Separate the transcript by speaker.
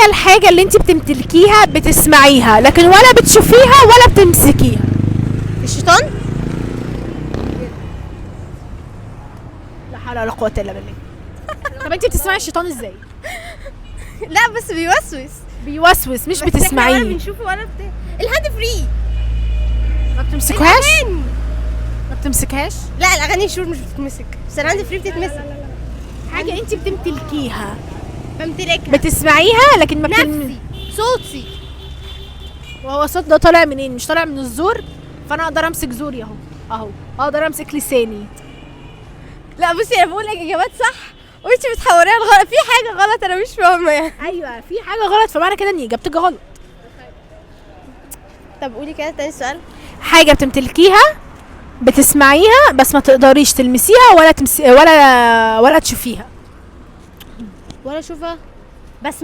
Speaker 1: الحاجة اللي انت بتمتلكيها بتسمعيها لكن ولا بتشوفيها ولا بتمسكيها؟
Speaker 2: الشيطان.
Speaker 1: لا حول ولا قوة الا بالله. طب انت بتسمعي الشيطان ازاي؟
Speaker 2: لا بس بيوسوس.
Speaker 1: بيوسوس مش
Speaker 2: بس احنا ولا
Speaker 1: بتسمعيه.
Speaker 2: بنشوفه ولا بتاع. الهاند فري.
Speaker 1: ما بتمسكوهاش؟
Speaker 2: الأغاني.
Speaker 1: ما بتمسكهاش؟
Speaker 2: لا الاغاني شور مش بتتمسك، بس الهاند فري بتتمسك.
Speaker 1: حاجة انت بتمتلكيها
Speaker 2: بمتلكها.
Speaker 1: بتسمعيها لكن ما
Speaker 2: نفسي. صوتي.
Speaker 1: وهو الصوت ده طالع منين؟ مش طالع من الزور؟ فانا اقدر امسك زوري اهو. اهو اقدر امسك لساني.
Speaker 2: لا بصي انا بقول لك اجابات صح وانت بتحوريها الغلط، في حاجه غلط انا مش فاهمه يعني.
Speaker 1: ايوه في حاجة غلط فمعنى كده ان اجابتك غلط.
Speaker 2: طب قولي كده تاني سؤال.
Speaker 1: حاجة بتمتلكيها بتسمعيها بس ما تقدريش تلمسيها ولا ولا تشوفيها.
Speaker 2: ولا اشوفها بس